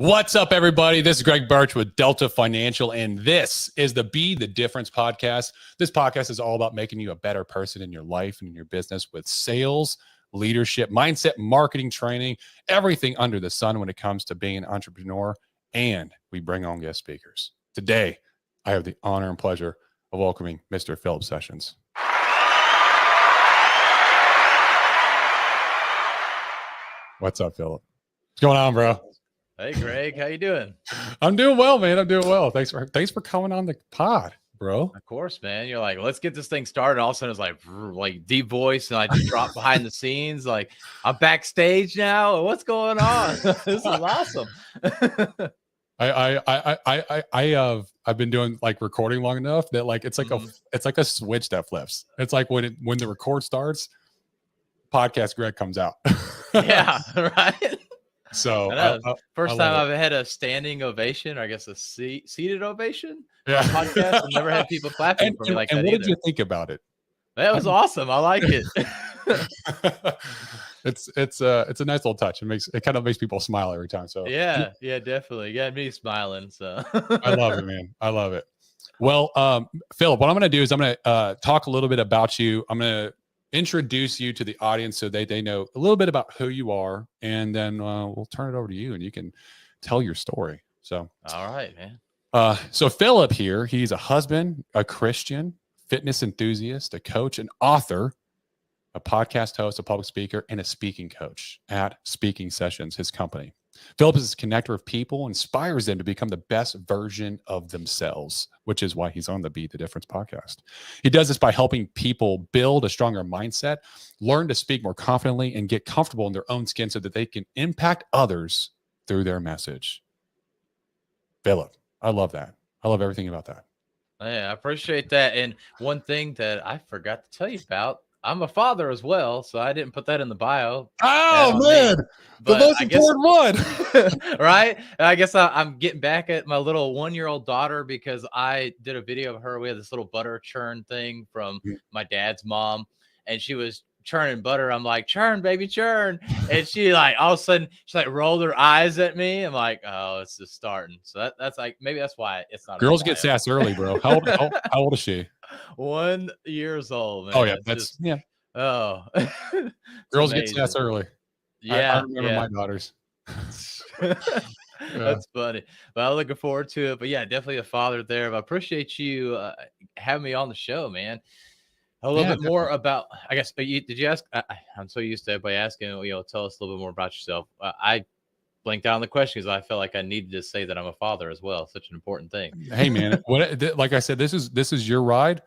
What's up, everybody? This is Greg Birch with Delta Financial, and this is the Be the Difference podcast. This podcast is all about making you a better person in your life and in your business with sales, leadership, mindset, marketing, training, everything under the sun when it comes to being an entrepreneur. And we bring on guest speakers. Today, I have the honor and pleasure of welcoming Mr. Philip Sessions. What's up, Philip? What's going on, bro? Hey, Greg, how you doing? I'm doing well, man. I'm doing well. Thanks for coming on the pod, bro. Of course, man. You're like, let's get this thing started. All of a sudden, it's like deep voice, and I just drop behind the scenes. Like, I'm backstage now. What's going on? This is awesome. I've been doing like recording long enough that like it's like a switch that flips. It's like when the record starts, podcast Greg comes out. Yeah, right. So first time I've had a standing ovation, or I guess a seated ovation. Yeah, podcast. I've never had people clapping for me like that. And what either. did you think about it? That was awesome. I like it. It's a nice little touch. It kind of makes people smile every time. So yeah, definitely. You got me smiling. So I love it, man. I love it. Well, Philip, what I'm going to do is I'm going to talk a little bit about you. I'm going to introduce you to the audience so they know a little bit about who you are, and then we'll turn it over to you and you can tell your story. So, all right, man. So Philip here, he's a husband, a Christian, fitness enthusiast, a coach, an author, a podcast host, a public speaker, and a speaking coach at Speaking Sessions, his company. Philip is a connector of people, inspires them to become the best version of themselves, which is why he's on the Be the Difference podcast. He does this by helping people build a stronger mindset, learn to speak more confidently, and get comfortable in their own skin so that they can impact others through their message. Philip, I love that. I love everything about that. Yeah, I appreciate that. And one thing that I forgot to tell you about, I'm a father as well, so I didn't put that in the bio. Oh, man. The most important one. Right? I guess I'm getting back at my little 1-year-old daughter because I did a video of her. We had this little butter churn thing from my dad's mom, and she was churning butter. I'm like, churn, baby, churn. And she like all of a sudden she like rolled her eyes at me. I'm like, oh, it's just starting. So that's like, maybe that's why it's not. Girls get sass early, bro. How old is she? 1 year old, man. Oh yeah, Oh, girls get sass early. Yeah, I remember my daughters. That's funny. But I'm looking forward to it. But yeah, definitely a father there. But I appreciate you having me on the show, man. A little bit more about, I guess, but did you ask? I'm so used to everybody asking, tell us a little bit more about yourself. I blanked out on the question because I felt like I needed to say that I'm a father as well. Such an important thing. Hey, man, like I said, this is your ride.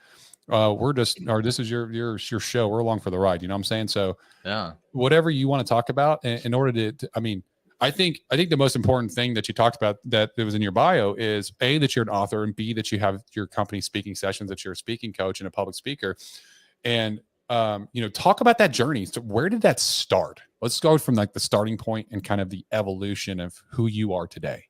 This is your show. We're along for the ride. You know what I'm saying? So yeah, whatever you want to talk about in order to I mean, I think the most important thing that you talked about that was in your bio is A, that you're an author, and B, that you have your company Speaking Sessions, that you're a speaking coach and a public speaker. And, talk about that journey. So where did that start? Let's go from like the starting point and kind of the evolution of who you are today.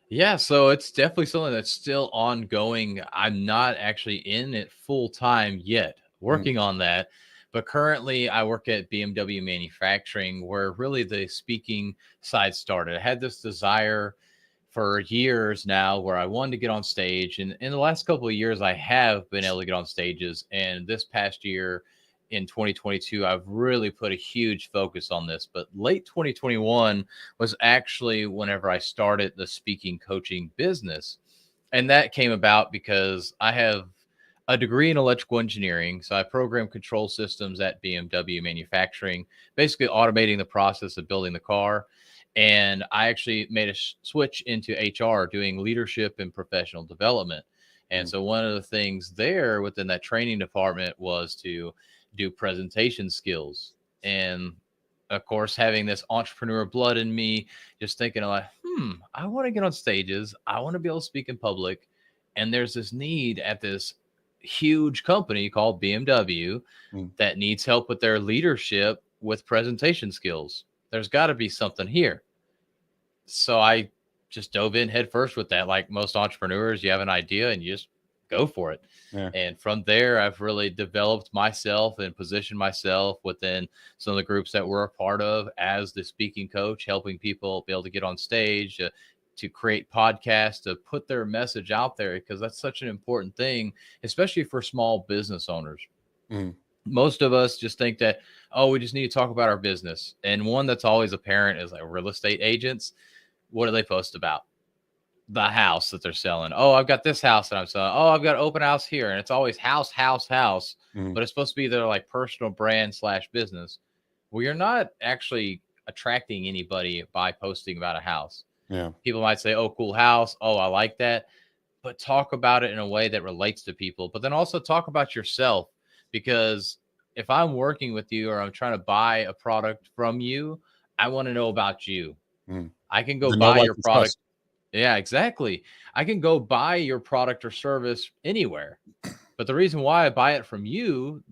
Yeah, so it's definitely something that's still ongoing. I'm not actually in it full time yet, working on that. But currently, I work at BMW Manufacturing, where really the speaking side started. I had this desire for years now where I wanted to get on stage. And in the last couple of years, I have been able to get on stages. And this past year in 2022, I've really put a huge focus on this. But late 2021 was actually whenever I started the speaking coaching business. And that came about because I have a degree in electrical engineering. So I program control systems at BMW Manufacturing, basically automating the process of building the car. And I actually made a switch into HR, doing leadership and professional development. And so one of the things there within that training department was to do presentation skills. And of course, having this entrepreneur blood in me, just thinking like, I want to get on stages. I want to be able to speak in public. And there's this need at this huge company called BMW that needs help with their leadership with presentation skills. There's got to be something here. So I just dove in head first with that. Like most entrepreneurs, you have an idea and you just go for it. Yeah. And from there, I've really developed myself and positioned myself within some of the groups that we're a part of as the speaking coach, helping people be able to get on stage, to create podcasts, to put their message out there, because that's such an important thing, especially for small business owners. Mm. Most of us just think that, oh, we just need to talk about our business. And one that's always apparent is like real estate agents. What do they post about? The house that they're selling. Oh, I've got this house that I'm selling. Oh, I've got an open house here. And it's always house, house, house. Mm. But it's supposed to be their like personal brand / business. Well, you're not actually attracting anybody by posting about a house. Yeah. People might say, oh, cool house. Oh, I like that. But talk about it in a way that relates to people. But then also talk about yourself, because if I'm working with you or I'm trying to buy a product from you, I want to know about you. Mm. I can go The no buy like your and product. trust. Yeah, exactly. I can go buy your product or service anywhere. But the reason why I buy it from you,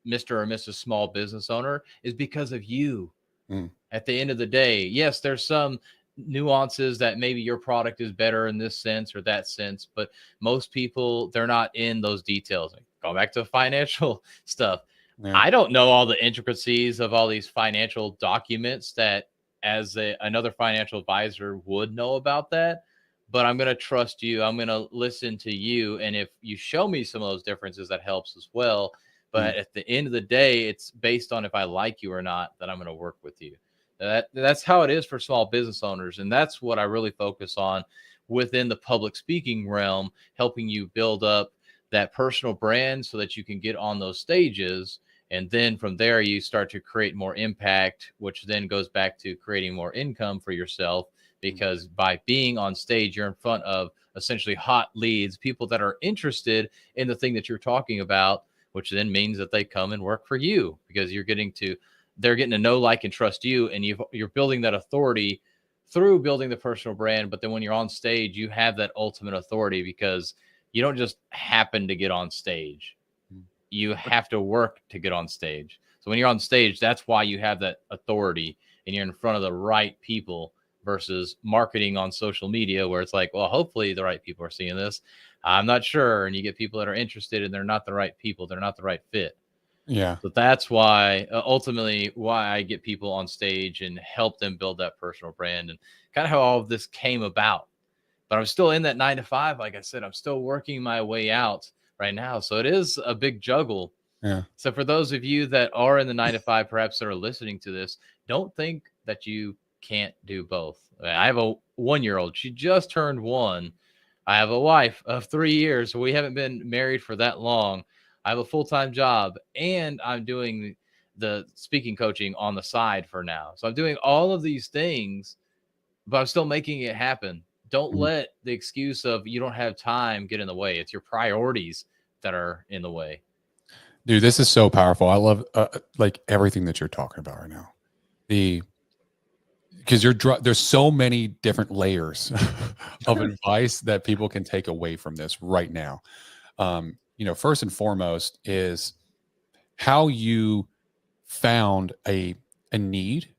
Mr. or Mrs. Small Business Owner, is because of you. Mm. At the end of the day, yes, there's some nuances that maybe your product is better in this sense or that sense, but most people, they're not in those details. Like, go back to financial stuff. Yeah. I don't know all the intricacies of all these financial documents that as another financial advisor would know about that, but I'm going to trust you. I'm going to listen to you. And if you show me some of those differences, that helps as well. But Mm. at the end of the day, it's based on if I like you or not that I'm going to work with you. That's how it is for small business owners. And that's what I really focus on within the public speaking realm, helping you build up that personal brand so that you can get on those stages. And then from there, you start to create more impact, which then goes back to creating more income for yourself. Because by being on stage, you're in front of essentially hot leads, people that are interested in the thing that you're talking about, which then means that they come and work for you because they're getting to know, like, and trust you. And you're building that authority through building the personal brand. But then when you're on stage, you have that ultimate authority because you don't just happen to get on stage. You have to work to get on stage. So when you're on stage, that's why you have that authority and you're in front of the right people versus marketing on social media where it's like, well, hopefully the right people are seeing this. I'm not sure. And you get people that are interested and they're not the right people. They're not the right fit. Yeah. So that's why ultimately why I get people on stage and help them build that personal brand and kind of how all of this came about. But I'm still in that 9 to 5. Like I said, I'm still working my way out right now. So it is a big juggle. Yeah. So for those of you that are in the 9 to 5, perhaps that are listening to this, don't think that you can't do both. I have a 1-year-old. She just turned 1. I have a wife of 3 years. We haven't been married for that long. I have a full-time job and I'm doing the speaking coaching on the side for now. So I'm doing all of these things, but I'm still making it happen. Don't Mm. let the excuse of you don't have time get in the way. It's your priorities that are in the way. Dude, this is so powerful. I love like everything that you're talking about right now. Because there's so many different layers of advice that people can take away from this right now. First and foremost is how you found a need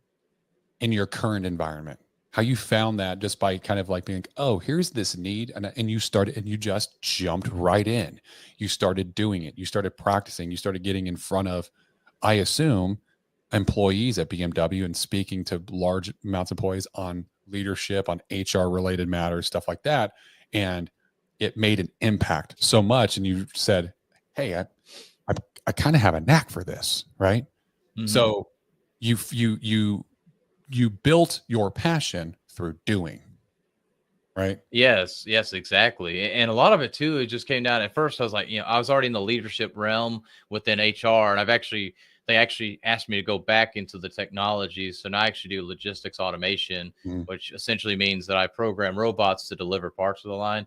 in your current environment. How you found that just by kind of like being, oh, here's this need. And you started and you just jumped right in. You started doing it. You started practicing. You started getting in front of, I assume, employees at BMW and speaking to large amounts of employees on leadership, on HR related matters, stuff like that. And it made an impact so much. And you said, hey, I kind of have a knack for this. Right. Mm-hmm. So you built your passion through doing, right? Yes, exactly. And a lot of it too, it just came down at first. I was like, I was already in the leadership realm within HR, and they actually asked me to go back into the technology. So now I actually do logistics automation, which essentially means that I program robots to deliver parts of the line.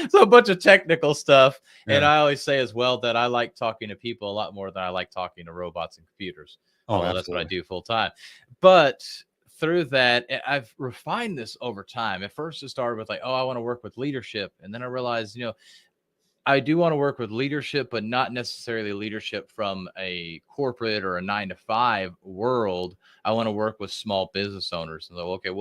So a bunch of technical stuff. Yeah. And I always say as well that I like talking to people a lot more than I like talking to robots and computers. Although that's what I do full time. But through that, I've refined this over time. At first, it started with like, oh, I want to work with leadership. And then I realized, I do want to work with leadership, but not necessarily leadership from a corporate or a 9 to 5 world. I want to work with small business owners. And so, okay,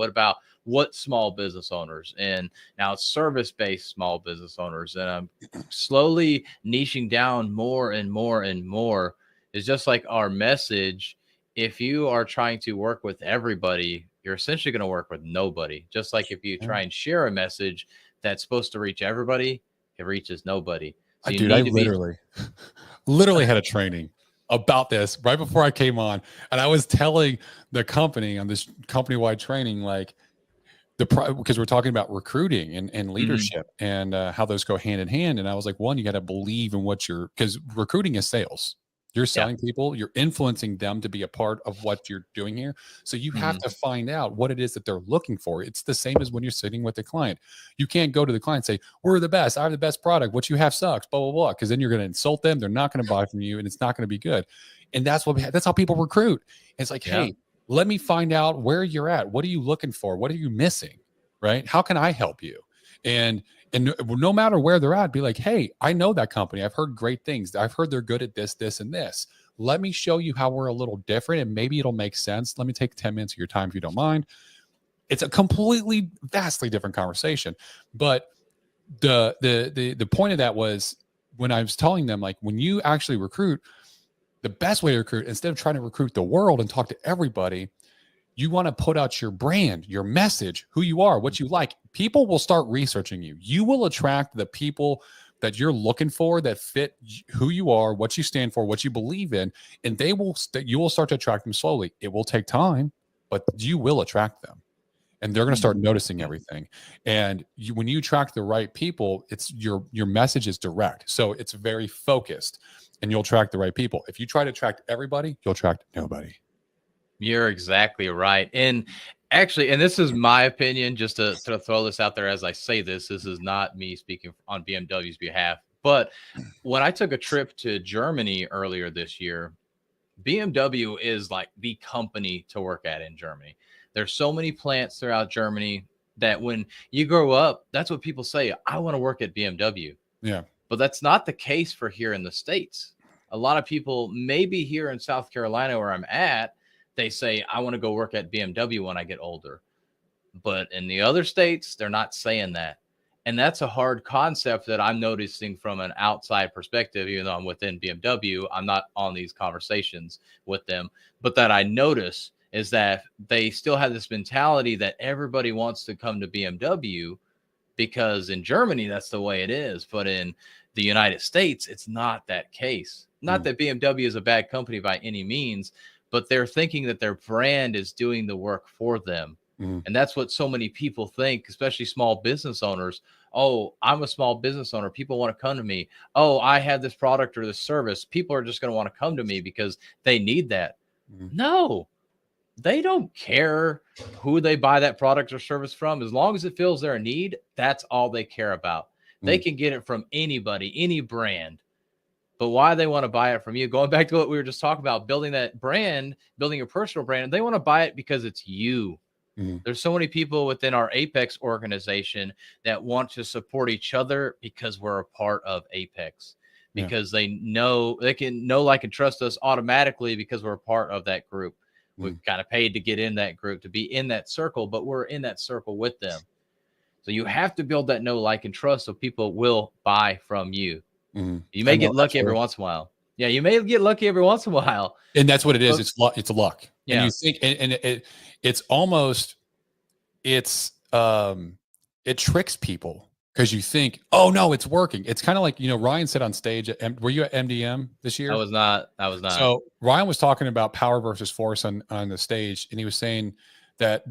what small business owners? And now it's service-based small business owners. And I'm slowly niching down more and more and more. It's just like our message. If you are trying to work with everybody, you're essentially going to work with nobody. Just like if you try and share a message that's supposed to reach everybody, it reaches nobody. So you Dude, I need to be literally had a training about this right before I came on. And I was telling the company on this company-wide training, like because we're talking about recruiting and leadership and how those go hand in hand. And I was like, one, you got to believe in because recruiting is sales. You're selling people, you're influencing them to be a part of what you're doing here. So you have to find out what it is that they're looking for. It's the same as when you're sitting with a client. You can't go to the client and say, we're the best. I have the best product. What you have sucks, blah, blah, blah. Because then you're going to insult them. They're not going to buy from you and it's not going to be good. And that's how people recruit. It's like, hey, let me find out where you're at. What are you looking for? What are you missing? Right? How can I help you? And no matter where they're at, be like, hey, I know that company. I've heard great things. I've heard they're good at this, this, and this. Let me show you how we're a little different and maybe it'll make sense. Let me take 10 minutes of your time if you don't mind. It's a completely, vastly different conversation. But the point of that was when I was telling them, like, when you actually recruit, the best way to recruit, instead of trying to recruit the world and talk to everybody, you want to put out your brand, your message, who you are, what you like. People will start researching you. You will attract the people that you're looking for that fit who you are, what you stand for, what you believe in, and you will start to attract them slowly. It will take time, but you will attract them. And they're going to start noticing everything. And when you attract the right people, it's your message is direct. So it's very focused and you'll attract the right people. If you try to attract everybody, you'll attract nobody. You're exactly right. And actually, and this is my opinion, just to throw this out there as I say this is not me speaking on BMW's behalf. But when I took a trip to Germany earlier this year, BMW is like the company to work at in Germany. There's so many plants throughout Germany that when you grow up, that's what people say. I want to work at BMW. Yeah. But that's not the case for here in the States. A lot of people, maybe here in South Carolina where I'm at, they say, I want to go work at BMW when I get older. But in the other states, they're not saying that. And that's a hard concept that I'm noticing from an outside perspective, even though I'm within BMW, I'm not on these conversations with them. But that I notice is that they still have this mentality that everybody wants to come to BMW because in Germany, that's the way it is. But in the United States, it's not that case. Not that BMW is a bad company by any means, but they're thinking that their brand is doing the work for them. And that's what so many people think, especially small business owners. Oh, I'm a small business owner. People want to come to me. Oh, I have this product or this service. People are just going to want to come to me because they need that. No, they don't care who they buy that product or service from. As long as it fills their need, that's all they care about. They can get it from anybody, any brand. But why they want to buy it from you, going back to what we were just talking about, building that brand, building your personal brand, they want to buy it because it's you. There's so many people within our Apex organization that want to support each other because we're a part of Apex, because they know they can know, like, and trust us automatically because we're a part of that group. We've kind of paid to get in that group, to be in that circle, but we're in that circle with them. So you have to build that know, like, and trust so people will buy from you. You may get lucky every once in a while. Yeah, you may get lucky every once in a while. And that's what it is. It's luck. It's luck. Yeah. And you think, it's almost, it tricks people because you think, oh no, it's working. It's kind of like, Ryan said on stage, were you at MDM this year? I was not. So Ryan was talking about power versus force on the stage. And he was saying that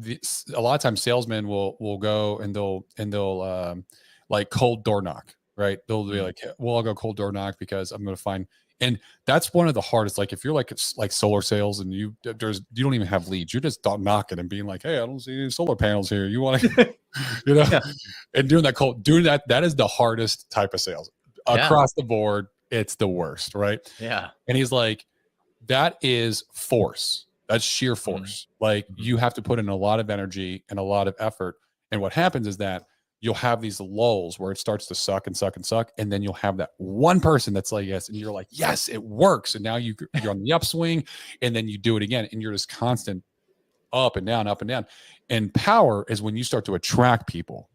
a lot of times salesmen will go and they'll like cold door knock, right? They'll be like, well, I'll go cold door knock because I'm going to find. And that's one of the hardest. Like if you're like solar sales and you don't even have leads, you're just knocking and being like, hey, I don't see any solar panels here. You want to, and doing that is the hardest type of sales across the board. It's the worst, right? Yeah. And he's like, that is force. That's sheer force. Like you have to put in a lot of energy and a lot of effort. And what happens is that you'll have these lulls where it starts to suck and suck and suck. And then you'll have that one person that's like, yes. And you're like, yes, it works. And now you're on the upswing, and then you do it again. And you're just constant up and down, up and down. And power is when you start to attract people.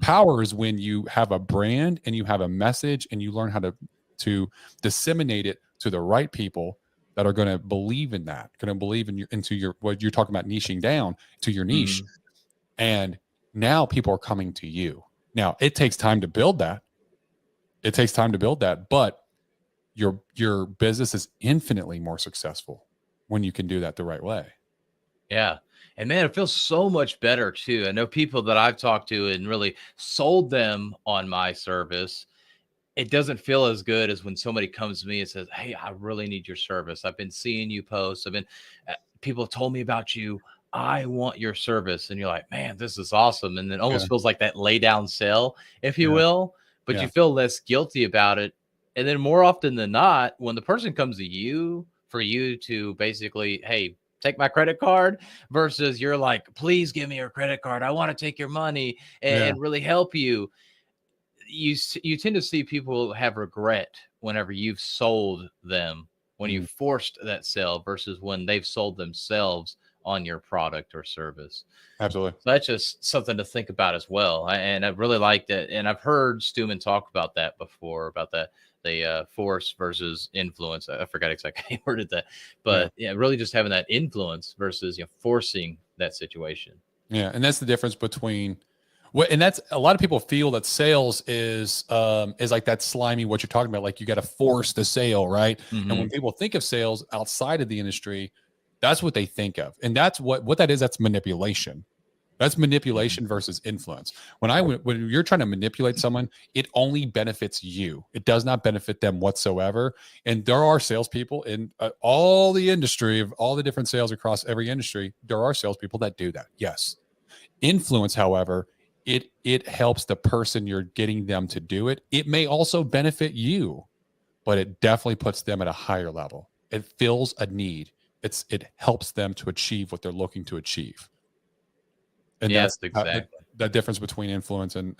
Power is when you have a brand and you have a message and you learn how to disseminate it to the right people that are going to believe in that, going to believe in what you're talking about, niching down to your niche. And now people are coming to you. Now it takes time to build that. But your business is infinitely more successful when you can do that the right way. Yeah. And man, it feels so much better too. I know people that I've talked to and really sold them on my service. It doesn't feel as good as when somebody comes to me and says, "Hey, I really need your service. I've been seeing you post. People have told me about you. I want your service." And you're like, "Man, this is awesome." And it almost feels like that lay down sell, if you will, but you feel less guilty about it. And then more often than not, when the person comes to you for you to basically, "Hey, take my credit card," versus you're like, "Please give me your credit card. I want to take your money and really help you." You tend to see people have regret whenever you've sold them, when you forced that sale versus when they've sold themselves on your product or service. Absolutely. So that's just something to think about as well. And I really like that. And I've heard Stuman talk about that before, about the force versus influence. I forgot exactly how he worded that, but really just having that influence versus forcing that situation. Yeah, and that's the difference between and that's a lot of people feel that sales is like that slimy, what you're talking about, like you got to force the sale, right? And when people think of sales outside of the industry, that's what they think of, and that's what that is. That's manipulation. That's manipulation versus influence. When you're trying to manipulate someone, it only benefits you. It does not benefit them whatsoever. And there are salespeople in all the industry, of all the different sales across every industry. There are salespeople that do that. Yes. Influence, however, it helps the person you're getting them to do it. It may also benefit you, but it definitely puts them at a higher level. It fills a need. It helps them to achieve what they're looking to achieve. And yes, that's exactly the difference between influence and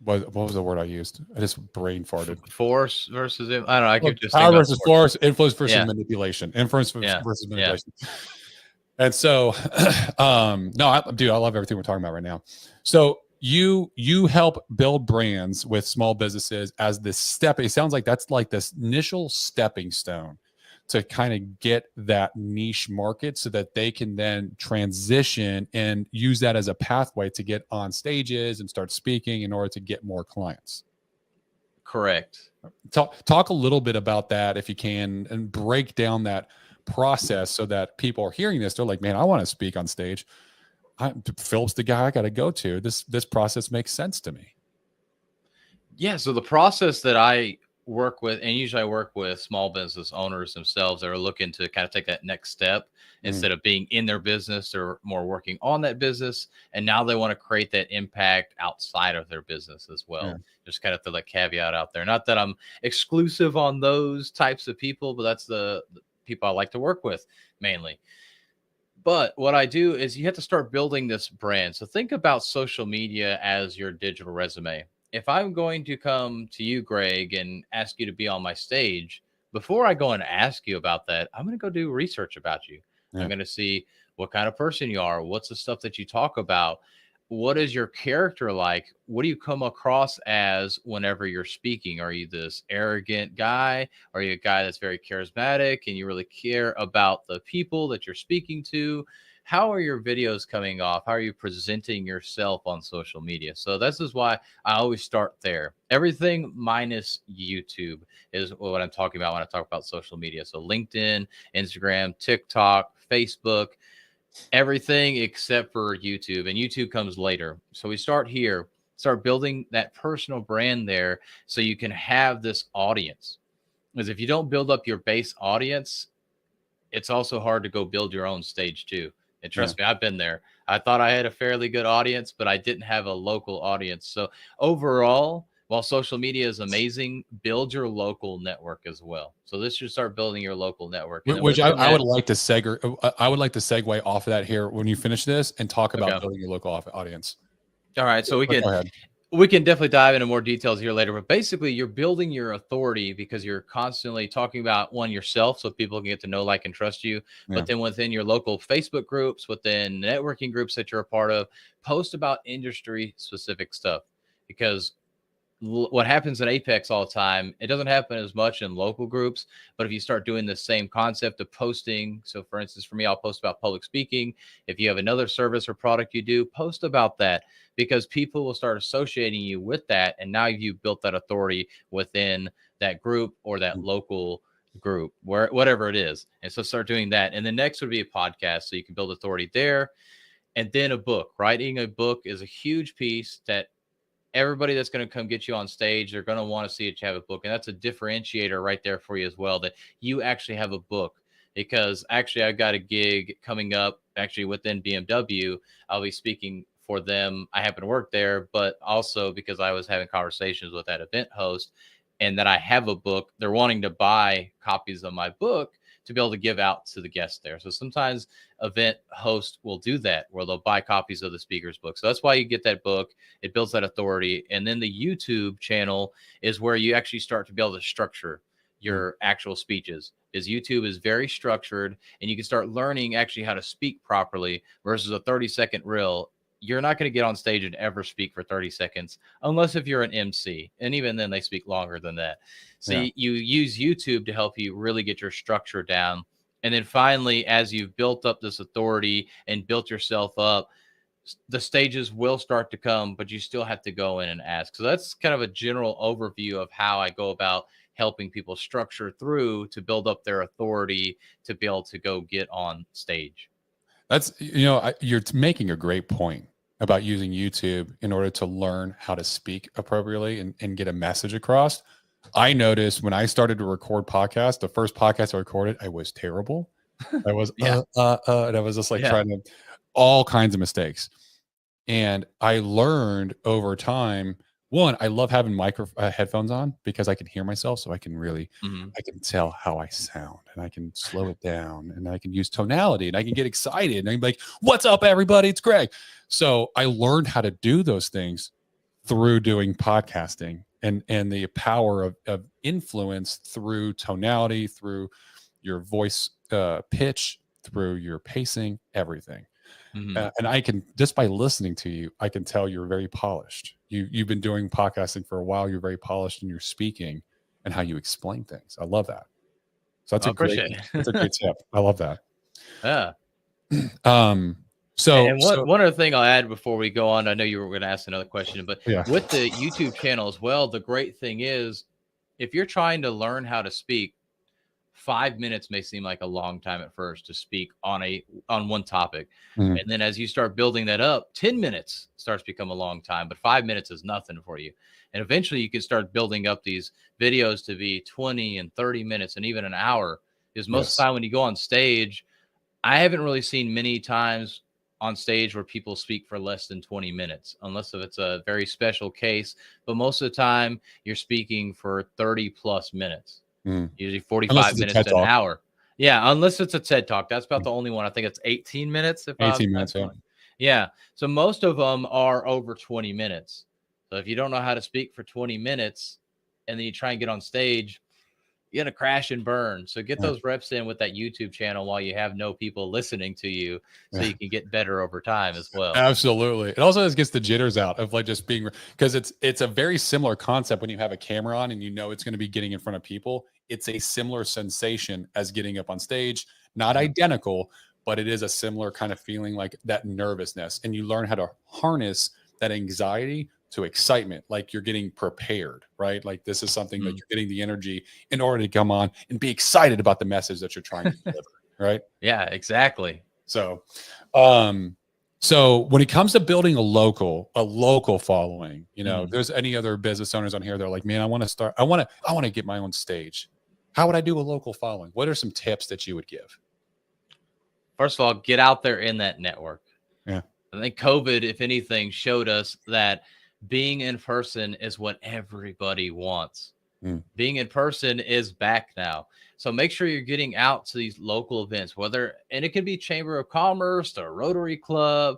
what was the word I used? I just brain farted. Force versus, I don't know. I could just power versus force, influence versus manipulation, influence versus Yeah. manipulation. And so, no, I love everything we're talking about right now. So you help build brands with small businesses as this step. It sounds like that's like this initial stepping stone to kind of get that niche market so that they can then transition and use that as a pathway to get on stages and start speaking in order to get more clients. Correct. Talk a little bit about that if you can, and break down that process so that people are hearing this. They're like, man, I want to speak on stage. Philip's the guy I got to go to. This process makes sense to me. Yeah. So the process that I work with, and usually I work with small business owners themselves that are looking to kind of take that next step instead of being in their business, or more working on that business. And now they want to create that impact outside of their business as well. Yeah. Just kind of throw that caveat out there. Not that I'm exclusive on those types of people, but that's the people I like to work with mainly. But what I do is you have to start building this brand. So think about social media as your digital resume. If I'm going to come to you, Greg, and ask you to be on my stage, before I go and ask you about that, I'm going to go do research about you. Yeah. I'm going to see what kind of person you are. What's the stuff that you talk about? What is your character like? What do you come across as whenever you're speaking? Are you this arrogant guy? Are you a guy that's very charismatic and you really care about the people that you're speaking to? How are your videos coming off? How are you presenting yourself on social media? So this is why I always start there. Everything minus YouTube is what I'm talking about when I talk about social media. So LinkedIn, Instagram, TikTok, Facebook, everything except for YouTube, and YouTube comes later. So we start here, start building that personal brand there so you can have this audience. Because if you don't build up your base audience, it's also hard to go build your own stage too. And trust me, I've been there. I thought I had a fairly good audience, but I didn't have a local audience. So overall, while social media is amazing, build your local network as well. So this should start building your local network. And then Which within I that, would like to segue off of that here when you finish this and talk about okay. building your local audience. All right. So But go ahead. we can definitely dive into more details here later, but basically you're building your authority because you're constantly talking about yourself so people can get to know, like, and trust you. Yeah. But then within your local Facebook groups, within networking groups that you're a part of, post about industry specific stuff, because what happens in Apex all the time, it doesn't happen as much in local groups. But if you start doing the same concept of posting, so for instance, for me, I'll post about public speaking. If you have another service or product you do, post about that, because people will start associating you with that. And now you've built that authority within that group or that local group, whatever it is. And so start doing that. And the next would be a podcast. So you can build authority there. And then a book. Writing a book is a huge piece that everybody that's going to come get you on stage, they're going to want to see that you have a book. And that's a differentiator right there for you as well, that you actually have a book. Because actually, I've got a gig coming up actually within BMW. I'll be speaking for them. I happen to work there, but also because I was having conversations with that event host and that I have a book, they're wanting to buy copies of my book to be able to give out to the guests there. So sometimes event hosts will do that, where they'll buy copies of the speaker's book. So that's why you get that book. It builds that authority. And then the YouTube channel is where you actually start to be able to structure your actual speeches. Is YouTube is very structured, and you can start learning actually how to speak properly versus a 30-second reel. You're not going to get on stage and ever speak for 30 seconds unless if you're an MC. And even then they speak longer than that. So you use YouTube to help you really get your structure down. And then finally, as you've built up this authority and built yourself up, the stages will start to come, but you still have to go in and ask. So that's kind of a general overview of how I go about helping people structure through to build up their authority to be able to go get on stage. That's, you're making a great point about using YouTube in order to learn how to speak appropriately and get a message across. I noticed when I started to record podcasts, the first podcast I recorded, I was terrible. I was, and I was just like trying to, all kinds of mistakes. And I learned over time, one, I love having headphones on because I can hear myself. So I can really, I can tell how I sound, and I can slow it down, and I can use tonality, and I can get excited, and I'm like, what's up, everybody? It's Greg. So I learned how to do those things through doing podcasting and the power of influence through tonality, through your voice pitch, through your pacing, everything. And I can, just by listening to you, I can tell you're very polished. You've been doing podcasting for a while. You're very polished in your speaking and how you explain things. I love that. So that's that's a great tip. I love that. Yeah. So one other thing I'll add before we go on, I know you were going to ask another question, but with the YouTube channel as well, the great thing is if you're trying to learn how to speak, 5 minutes may seem like a long time at first to speak on one topic. And then as you start building that up, 10 minutes starts to become a long time, but 5 minutes is nothing for you. And eventually you can start building up these videos to be 20 and 30 minutes and even an hour. Because most of the time when you go on stage, I haven't really seen many times on stage where people speak for less than 20 minutes, unless if it's a very special case. But most of the time you're speaking for 30 plus minutes. Usually 45 minutes to an hour. Yeah, unless it's a TED Talk. That's about the only one. I think it's 18 minutes. 18 minutes, yeah. So most of them are over 20 minutes. So if you don't know how to speak for 20 minutes and then you try and get on stage, you're going to crash and burn. So get those reps in with that YouTube channel while you have no people listening to you, so you can get better over time as well. Absolutely. It also just gets the jitters out of like just being, because it's a very similar concept when you have a camera on and you know it's going to be getting in front of people. It's a similar sensation as getting up on stage, not identical, but it is a similar kind of feeling, like that nervousness. And you learn how to harness that anxiety to excitement, like you're getting prepared, right? Like this is something that you're getting the energy in order to come on and be excited about the message that you're trying to deliver, right? Yeah, exactly. So, so when it comes to building a local following, if there's any other business owners on here, they're like, man, I want to get my own stage. How would I do a local following? What are some tips that you would give? First of all, get out there in that network. Yeah. I think COVID, if anything, showed us that being in person is what everybody wants. Mm. Being in person is back now. So make sure you're getting out to these local events, and it can be Chamber of Commerce or Rotary Club.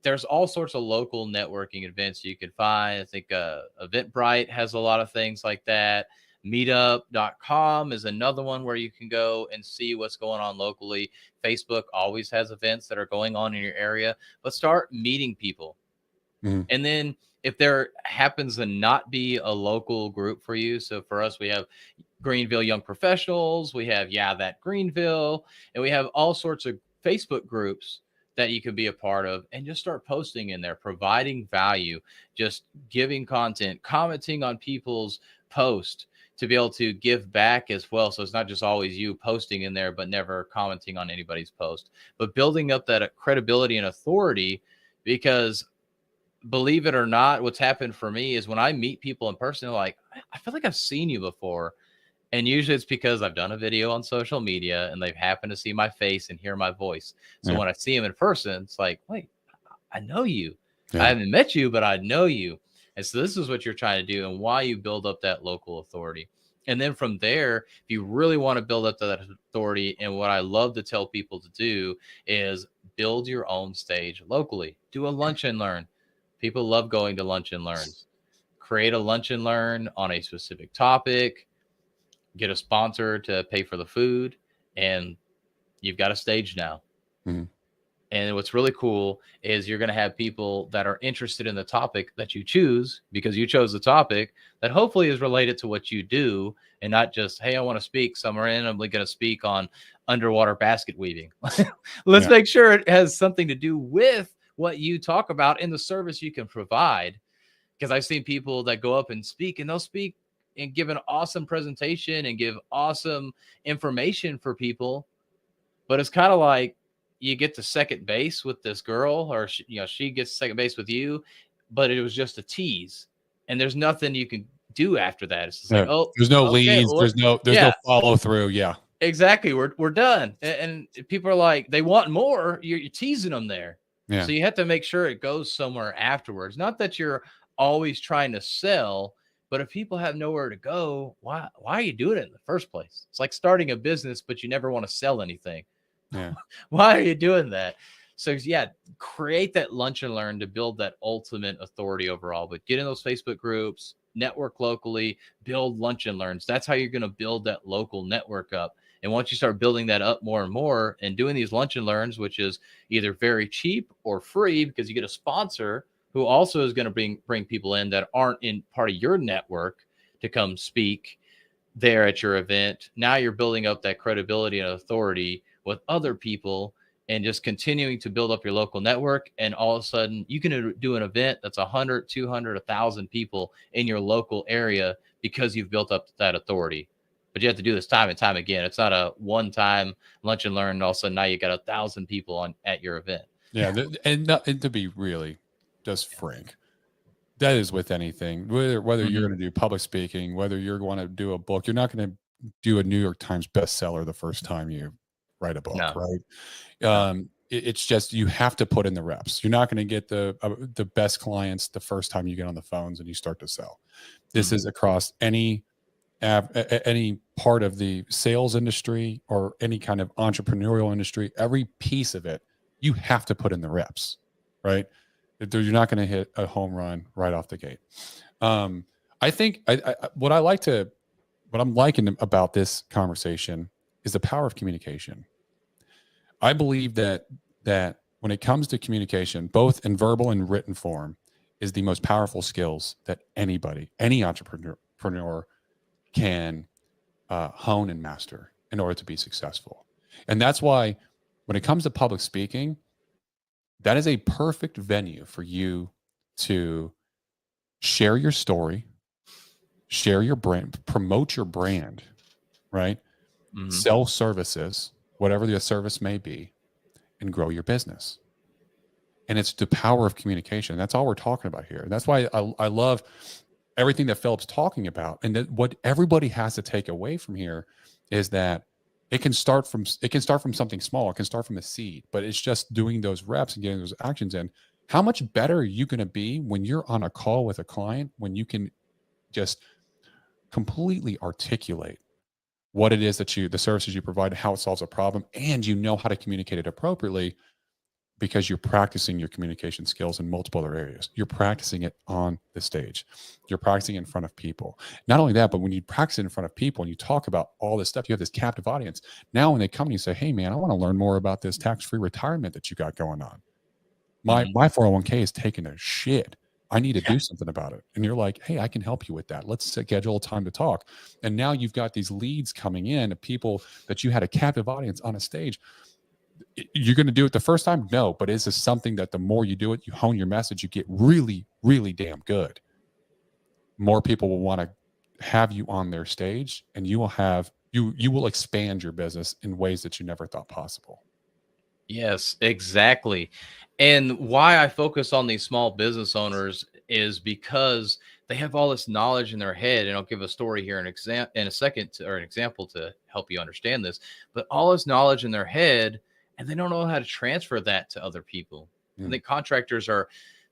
There's all sorts of local networking events you can find. I think Eventbrite has a lot of things like that. Meetup.com is another one where you can go and see what's going on locally. Facebook always has events that are going on in your area, but start meeting people. Mm. And then if there happens to not be a local group for you, so for us, we have Greenville Young Professionals, we have that Greenville, and we have all sorts of Facebook groups that you can be a part of, and just start posting in there, providing value, just giving content, commenting on people's posts to be able to give back as well. So it's not just always you posting in there, but never commenting on anybody's post, but building up that credibility and authority. Because believe it or not, what's happened for me is when I meet people in person, they're like, I feel like I've seen you before. And usually it's because I've done a video on social media and they've happened to see my face and hear my voice. So Yeah. when I see them in person, it's like, wait, I know you. I Yeah. haven't met you, but I know you. And so this is what you're trying to do and why you build up that local authority. And then from there, if you really want to build up that authority, and what I love to tell people to do is build your own stage locally. Do a lunch and learn. People love going to lunch and learns. Create a lunch and learn on a specific topic, get a sponsor to pay for the food, and you've got a stage now. Mm. And what's really cool is you're going to have people that are interested in the topic that you choose, because you chose the topic that hopefully is related to what you do, and not just, hey, I want to speak. So I'm randomly going to speak on underwater basket weaving. Let's make sure it has something to do with what you talk about and the service you can provide. Because I've seen people that go up and speak, and they'll speak and give an awesome presentation and give awesome information for people. But it's kind of like you get to second base with this girl, or she gets second base with you, but it was just a tease, and there's nothing you can do after that. It's just like, oh, there's no okay, leads. There's no follow through. Yeah. Exactly. We're done. And people are like, they want more. You're teasing them there. Yeah. So you have to make sure it goes somewhere afterwards. Not that you're always trying to sell, but if people have nowhere to go, why are you doing it in the first place? It's like starting a business, but you never want to sell anything. Yeah. Why are you doing that? So yeah, create that lunch and learn to build that ultimate authority overall. But get in those Facebook groups, network locally, build lunch and learns. That's how you're going to build that local network up. And once you start building that up more and more and doing these lunch and learns, which is either very cheap or free because you get a sponsor who also is going to bring people in that aren't in part of your network to come speak there at your event. Now you're building up that credibility and authority with other people and just continuing to build up your local network. And all of a sudden you can do an event that's 100, 200, 1,000 people in your local area because you've built up that authority. But you have to do this time and time again. It's not a one-time lunch and learn, and all of a sudden now you got 1,000 people at your event. Yeah. And to be really just frank, that is with anything, whether you're going to do public speaking, whether you're going to do a book, you're not going to do a New York Times bestseller the first time you write a book, right? It's just, you have to put in the reps. You're not going to get the best clients the first time you get on the phones and you start to sell. This is across any part of the sales industry or any kind of entrepreneurial industry. Every piece of it, you have to put in the reps, right? You're not going to hit a home run right off the gate. I think what I'm liking about this conversation is the power of communication. I believe that when it comes to communication, both in verbal and written form, is the most powerful skills that any entrepreneur can hone and master in order to be successful. And that's why when it comes to public speaking, that is a perfect venue for you to share your story, share your brand, promote your brand, right? Sell services, whatever the service may be, and grow your business. And it's the power of communication. That's all we're talking about here. That's why I love everything that Philip's talking about. And that what everybody has to take away from here is that it can start from something small. It can start from a seed, but it's just doing those reps and getting those actions in. How much better are you going to be when you're on a call with a client, when you can just completely articulate what it is that the services you provide, how it solves a problem, and you know how to communicate it appropriately because you're practicing your communication skills in multiple other areas. You're practicing it on the stage. You're practicing in front of people. Not only that, but when you practice it in front of people and you talk about all this stuff, you have this captive audience. Now, when they come to you and say, hey, man, I want to learn more about this tax-free retirement that you got going on. My 401k is taking a shit. I need to do something about it. And you're like, hey, I can help you with that. Let's schedule a time to talk. And now you've got these leads coming in of people that you had a captive audience on a stage. You're going to do it the first time? No, but is this something that the more you do it, you hone your message, you get really, really damn good. More people will want to have you on their stage, and you will have you will expand your business in ways that you never thought possible. Yes, exactly. And why I focus on these small business owners is because they have all this knowledge in their head. And I'll give a story here in a second or an example to help you understand this. But all this knowledge in their head, and they don't know how to transfer that to other people. I think contractors are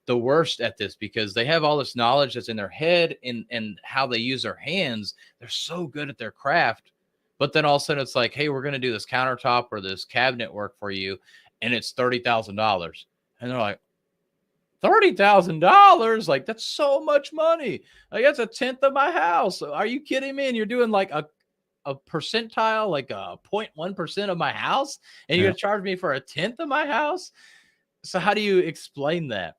the worst at this because they have all this knowledge that's in their head and how they use their hands. They're so good at their craft. But then all of a sudden it's like, hey, we're going to do this countertop or this cabinet work for you. And it's $30,000. And they're like, $30,000? Like, that's so much money. Like, that's a tenth of my house. Are you kidding me? And you're doing like a percentile, like a 0.1% of my house. And you're going to charge me for a tenth of my house. So how do you explain that?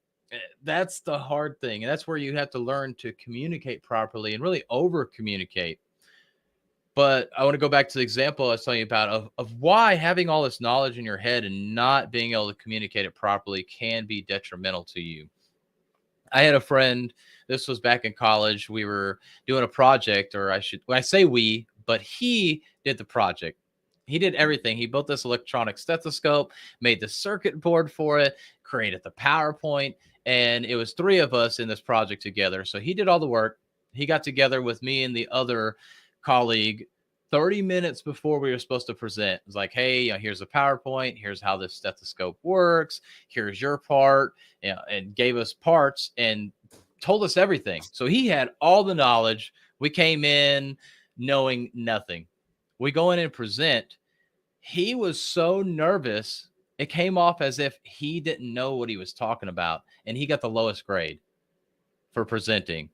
That's the hard thing. And that's where you have to learn to communicate properly and really over communicate. But I want to go back to the example I was telling you about of why having all this knowledge in your head and not being able to communicate it properly can be detrimental to you. I had a friend, this was back in college. We were doing a project, or I say we, but he did the project. He did everything. He built this electronic stethoscope, made the circuit board for it, created the PowerPoint, and it was 3 of us in this project together. So he did all the work. He got together with me and the other colleague 30 minutes before we were supposed to present. It was like, hey, here's a PowerPoint. Here's how this stethoscope works. Here's your part, and gave us parts and told us everything. So he had all the knowledge. We came in knowing nothing. We go in and present. He was so nervous. It came off as if he didn't know what he was talking about. And he got the lowest grade for presenting.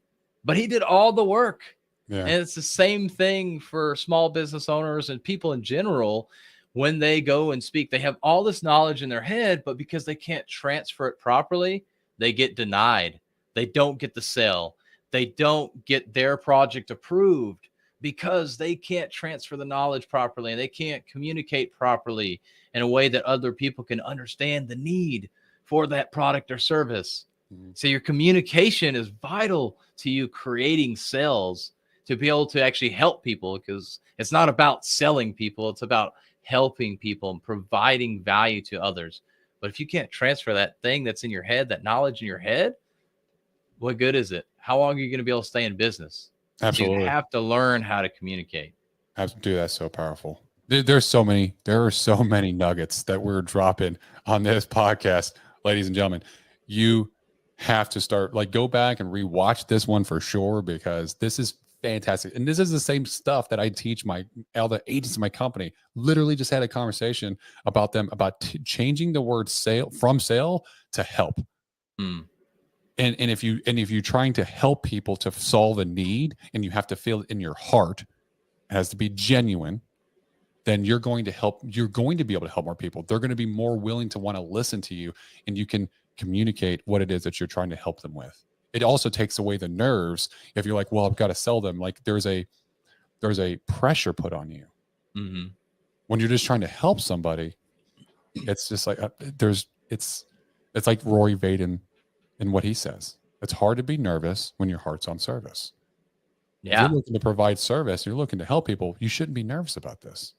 But he did all the work. Yeah. And it's the same thing for small business owners and people in general. When they go and speak, they have all this knowledge in their head, but because they can't transfer it properly, they get denied. They don't get the sale. They don't get their project approved because they can't transfer the knowledge properly, and they can't communicate properly in a way that other people can understand the need for that product or service. Mm-hmm. So your communication is vital to you creating sales, to be able to actually help people, because it's not about selling people. It's about helping people and providing value to others. But if you can't transfer that thing that's in your head, that knowledge in your head, what good is it? How long are you going to be able to stay in business? Absolutely. So you have to learn how to communicate. Dude, that's so powerful. There are so many nuggets that we're dropping on this podcast, ladies and gentlemen. You have to start, go back and rewatch this one for sure, because this is fantastic. And this is the same stuff that I teach all the agents in my company. Literally just had a conversation about changing the word sale from sale to help. And if you're trying to help people to solve a need, and you have to feel it in your heart, it has to be genuine, then you're going to be able to help more people. They're going to be more willing to want to listen to you, and you can communicate what it is that you're trying to help them with. It also takes away the nerves. If you're like, well, I've got to sell them, there's a pressure put on you. Mm-hmm. When you're just trying to help somebody, it's just like it's like Roy Vaden and what he says. It's hard to be nervous when your heart's on service. Yeah. If you're looking to provide service, you're looking to help people, you shouldn't be nervous about this,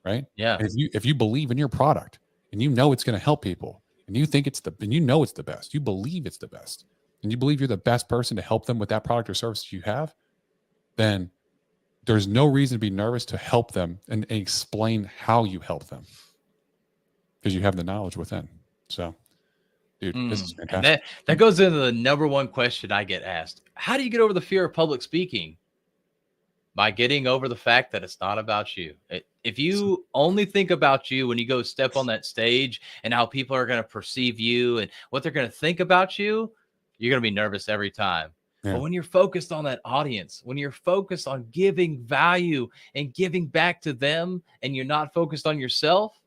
right? Yeah. And if you believe in your product, and you know it's going to help people, and you think it's the best, you believe it's the best, and you believe you're the best person to help them with that product or service you have, then there's no reason to be nervous to help them and explain how you help them, because you have the knowledge within. So dude, this is And fantastic. that goes into the number one question I get asked. How do you get over the fear of public speaking? By getting over the fact that it's not about you. If you only think about you when you go step on that stage and how people are going to perceive you and what they're going to think about you, you're going to be nervous every time. Yeah. But when you're focused on that audience, when you're focused on giving value and giving back to them, and you're not focused on yourself,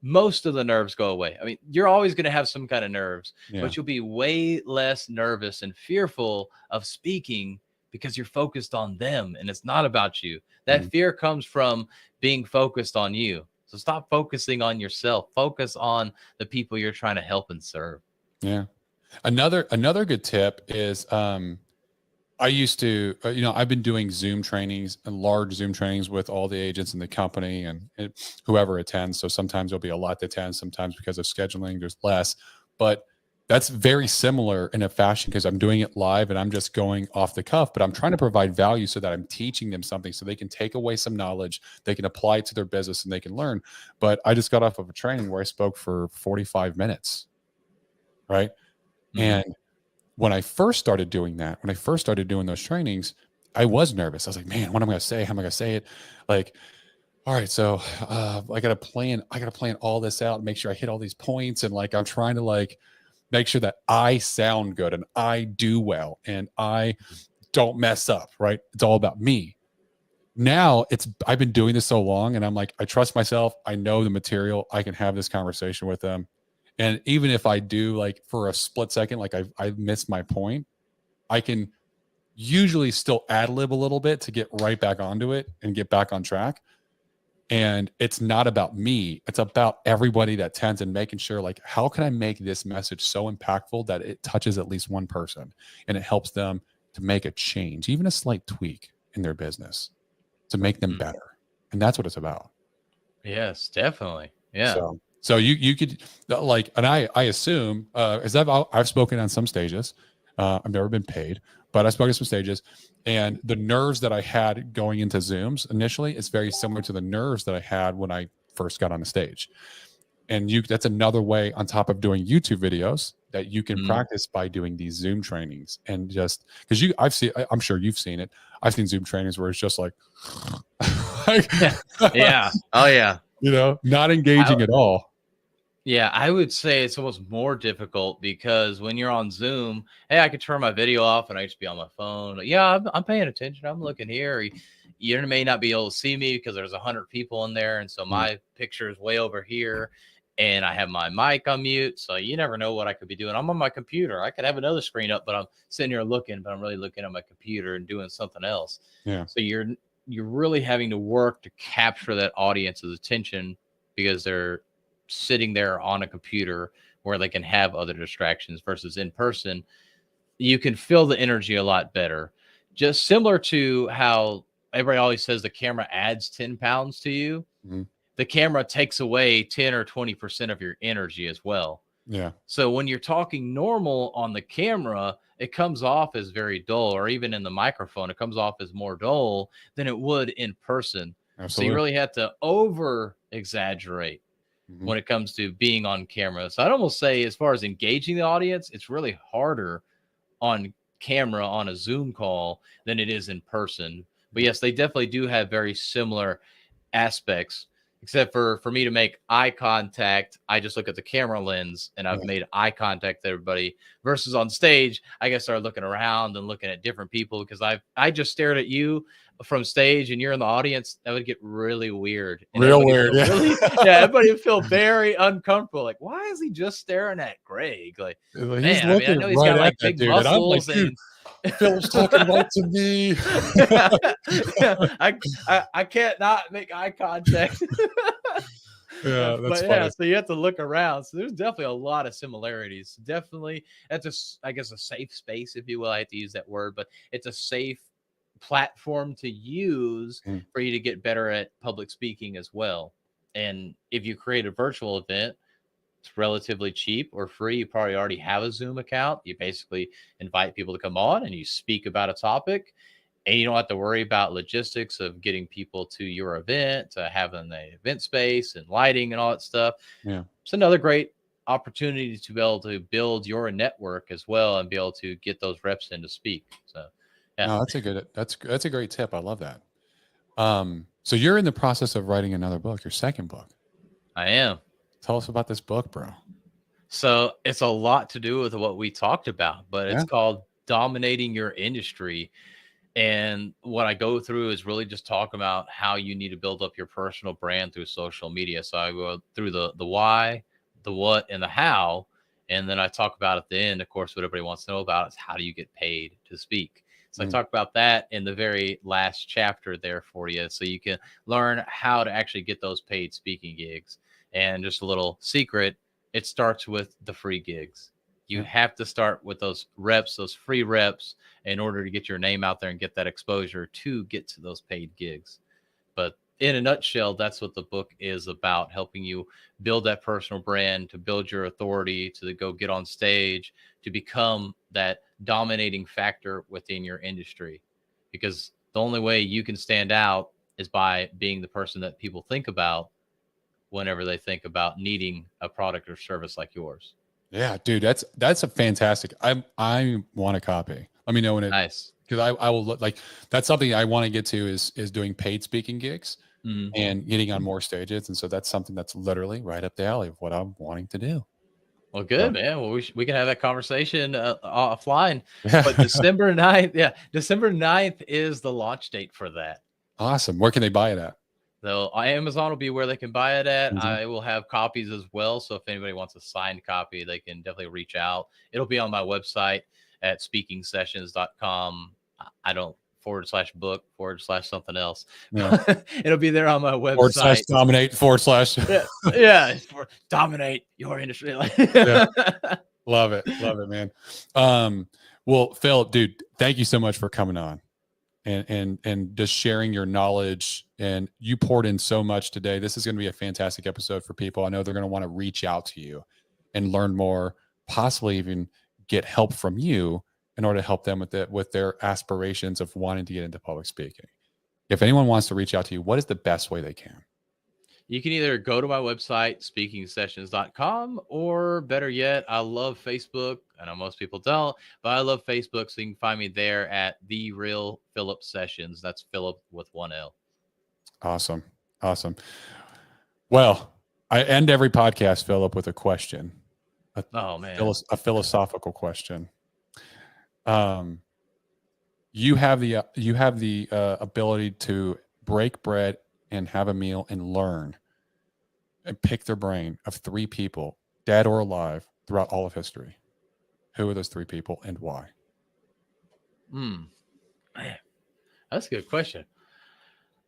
most of the nerves go away. I mean, you're always going to have some kind of nerves, but you'll be way less nervous and fearful of speaking because you're focused on them and it's not about you. That fear comes from being focused on you. So stop focusing on yourself. Focus on the people you're trying to help and serve. Yeah. Another good tip is I used to, I've been doing Zoom trainings and large Zoom trainings with all the agents in the company and whoever attends. So sometimes there'll be a lot that attend, sometimes because of scheduling, there's less. But that's very similar in a fashion because I'm doing it live and I'm just going off the cuff, but I'm trying to provide value so that I'm teaching them something so they can take away some knowledge, they can apply it to their business and they can learn. But I just got off of a training where I spoke for 45 minutes, right? And when I first started doing that, when I first started doing those trainings, I was nervous. I was like, man, what am I going to say? How am I going to say it? Like, all right, so I got to plan all this out and make sure I hit all these points. And like, I'm trying to like make sure that I sound good and I do well and I don't mess up, right? It's all about me. Now I've been doing this so long and I'm like, I trust myself. I know the material. I can have this conversation with them. And even if I do like for a split second, like I missed my point, I can usually still ad lib a little bit to get right back onto it and get back on track. And it's not about me. It's about everybody that attends and making sure like, how can I make this message so impactful that it touches at least one person and it helps them to make a change, even a slight tweak in their business to make them better. And that's what it's about. Yes, definitely. Yeah. So you could like, and I assume as I've spoken on some stages, I've never been paid, but I spoke at some stages, and the nerves that I had going into Zooms initially is very similar to the nerves that I had when I first got on the stage. And that's another way on top of doing YouTube videos that you can practice by doing these Zoom trainings. And just because I'm sure you've seen it. I've seen Zoom trainings where it's just like, yeah. Oh yeah. Not engaging at all. Yeah, I would say it's almost more difficult because when you're on Zoom, hey, I could turn my video off and I just be on my phone. Yeah, I'm paying attention. I'm looking here. You may not be able to see me because there's 100 people in there, and so my picture is way over here, and I have my mic on mute. So you never know what I could be doing. I'm on my computer. I could have another screen up, but I'm sitting here looking, but I'm really looking at my computer and doing something else. Yeah. So you're really having to work to capture that audience's attention because they're sitting there on a computer where they can have other distractions versus in person. You can feel the energy a lot better. Just similar to how everybody always says the camera adds 10 pounds to you. The camera takes away 10 or 20% of your energy as well. Yeah. So when you're talking normal on the camera, it comes off as very dull, or even in the microphone, it comes off as more dull than it would in person. Absolutely. So you really have to over exaggerate when it comes to being on camera. So I'd almost say as far as engaging the audience, it's really harder on camera on a Zoom call than it is in person. But yes, they definitely do have very similar aspects, except for me to make eye contact. I just look at the camera lens and I've made eye contact with everybody, versus on stage, I guess start looking around and looking at different people because I just stared at you from stage and you're in the audience. That would get really weird. And real weird. Everybody would feel very uncomfortable. Like, why is he just staring at Greg? Like, man, I know he's got like big muscles and Phil's talking right to me. I can't not make eye contact. Yeah, that's funny. So you have to look around. So there's definitely a lot of similarities. Definitely, that's I guess a safe space, if you will. I hate to use that word, but it's a safe platform to use for you to get better at public speaking as well. And if you create a virtual event, it's relatively cheap or free. You probably already have a Zoom account. You basically invite people to come on and you speak about a topic, and you don't have to worry about logistics of getting people to your event, to having the event space and lighting and all that stuff. Yeah. It's another great opportunity to be able to build your network as well and be able to get those reps in to speak. So, yeah, No, that's a great tip. I love that. So you're in the process of writing another book, your second book. I am. Tell us about this book, bro. So it's a lot to do with what we talked about, but Yeah. it's called Dominating Your Industry. And what I go through is really just talk about how you need to build up your personal brand through social media. So I go through the why, the what, and the how. And then I talk about at the end, of course, what everybody wants to know about is how do you get paid to speak. So I Mm. talk about that in the very last chapter there for you. So you can learn how to actually get those paid speaking gigs. And just a little secret, it starts with the free gigs. You Yeah. have to start with those reps, those free reps, in order to get your name out there and get that exposure to get to those paid gigs. But in a nutshell, that's what the book is about, helping you build that personal brand, to build your authority, to go get on stage, to become that dominating factor within your industry. Because the only way you can stand out is by being the person that people think about whenever they think about needing a product or service like yours. Yeah, dude, that's a fantastic. I want a copy. Let me know when it, Nice. because I will look like that's something I want to get to is doing paid speaking gigs Mhm. and getting on more stages. And so that's something that's literally right up the alley of what I'm wanting to do. Well, So good, man. Well, we can have that conversation offline. But yeah. December 9th, yeah, December 9th is the launch date for that. Awesome. Where can they buy it at? So Amazon will be where they can buy it at. Mhm. I will have copies as well. So if anybody wants a signed copy, they can definitely reach out. It'll be on my website at speakingsessions.com. I don't /book /something else. Yeah. It'll be there on my / website. dominate / Yeah, yeah, for dominate your industry. yeah. Love it. Love it, man. Well, Phil, dude, thank you so much for coming on and just sharing your knowledge. And you poured in so much today. This is going to be a fantastic episode for people. I know they're going to want to reach out to you and learn more, possibly even get help from you in order to help them with their aspirations of wanting to get into public speaking. If anyone wants to reach out to you, what is the best way they can? You can either go to my website, speakingsessions.com, or better yet, I love Facebook. I know most people don't, but I love Facebook. So you can find me there at The Real Philip Sessions. That's Philip with one L. Awesome. Awesome. Well, I end every podcast, Philip, with a question, Oh, man. a philosophical question. You have the ability to break bread and have a meal and learn and pick their brain of 3 people, dead or alive, throughout all of history. Who are those 3 people and why? Man, that's a good question.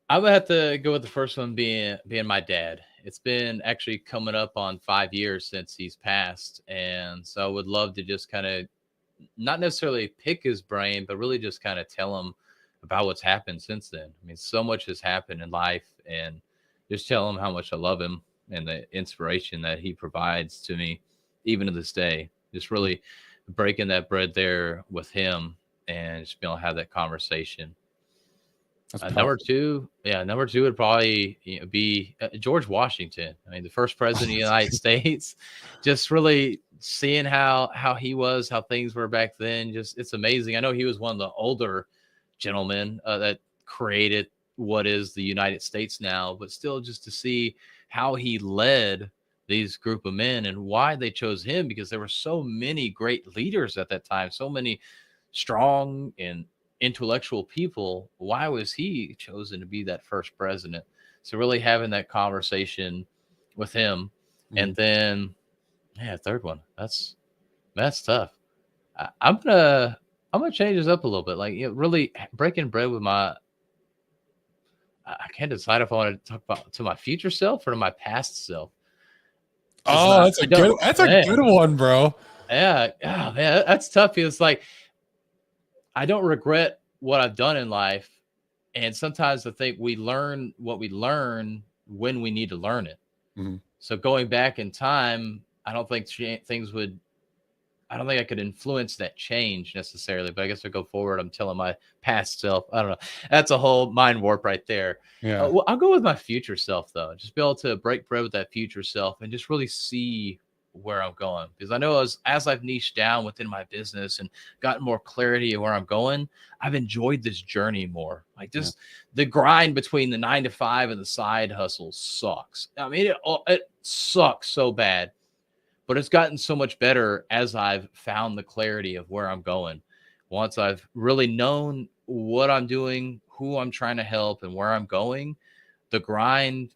I would have to go with the first one being my dad. It's been actually coming up on 5 years since he's passed, and so I would love to just kind of not necessarily pick his brain, but really just kind of tell him about what's happened since then. I mean, so much has happened in life, and just tell him how much I love him and the inspiration that he provides to me, even to this day. Just really breaking that bread there with him and just being able to have that conversation. That's Number powerful. two, yeah, number two would probably be George Washington. I mean, the first president of the United States. Just really seeing how he was, how things were back then. Just it's amazing. I know he was one of the older gentlemen that created what is the United States now, but still, just to see how he led these group of men and why they chose him, because there were so many great leaders at that time, so many strong and intellectual people. Why was he chosen to be that first president? So really having that conversation with him. And Mhm. then yeah, third one, that's tough. I'm gonna change this up a little bit, like, really breaking bread with my, I can't decide if I want to talk about to my future self or to my past self, because Oh, I don't, that's a man, good one, bro. yeah, oh, man, that's tough. It's like I don't regret what I've done in life. And sometimes I think we learn what we learn when we need to learn it. Mhm. So going back in time, I don't think things would, I don't think I could influence that change necessarily, but I guess I go forward. I'm telling my past self. I don't know. That's a whole mind warp right there. Yeah. Well, I'll go with my future self though. Just be able to break bread with that future self and just really see where I'm going, because I know as I've niched down within my business and gotten more clarity of where I'm going, I've enjoyed this journey more. Like just the grind between the 9 to 5 and the side hustle sucks. I mean, it sucks so bad, but it's gotten so much better as I've found the clarity of where I'm going. Once I've really known what I'm doing, who I'm trying to help, and where I'm going, the grind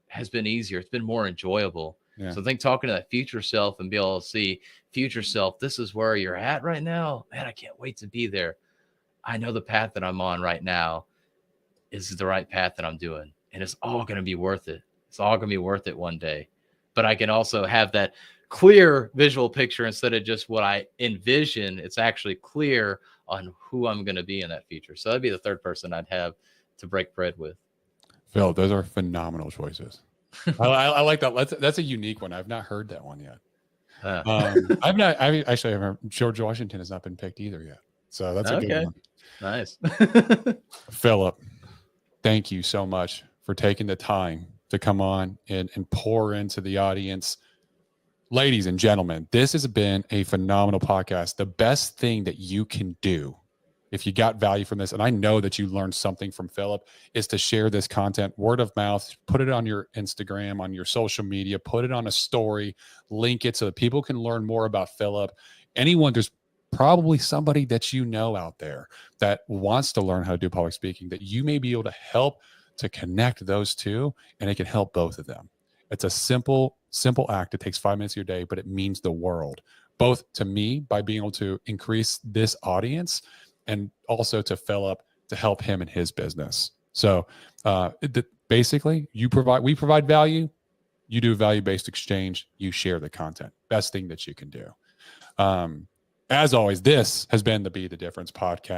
has been easier. It's been more enjoyable. Yeah. So I think talking to that future self and be able to see, future self, this is where you're at right now. Man, I can't wait to be there. I know the path that I'm on right now is the right path that I'm doing, and it's all going to be worth it. It's all going to be worth it one day. But I can also have that clear visual picture instead of just what I envision. It's actually clear on who I'm going to be in that future. So that'd be the third person I'd have to break bread with. Phil, those are phenomenal choices. I like that. That's a unique one. I've not heard that one yet. George Washington has not been picked either yet. So that's a good one. Nice. Philip, thank you so much for taking the time to come on and pour into the audience. Ladies and gentlemen, this has been a phenomenal podcast. The best thing that you can do if you got value from this, and I know that you learned something from Philip, is to share this content, word of mouth, put it on your Instagram, on your social media, put it on a story, link it so that people can learn more about Philip. There's probably somebody that you know out there that wants to learn how to do public speaking, that you may be able to help to connect those two, and it can help both of them. It's a simple act. It takes 5 minutes of your day, but it means the world, both to me by being able to increase this audience, and also to Philip to help him in his business. So basically, we provide value, you do value-based exchange, you share the content. Best thing that you can do. As always, this has been the Be the Difference podcast.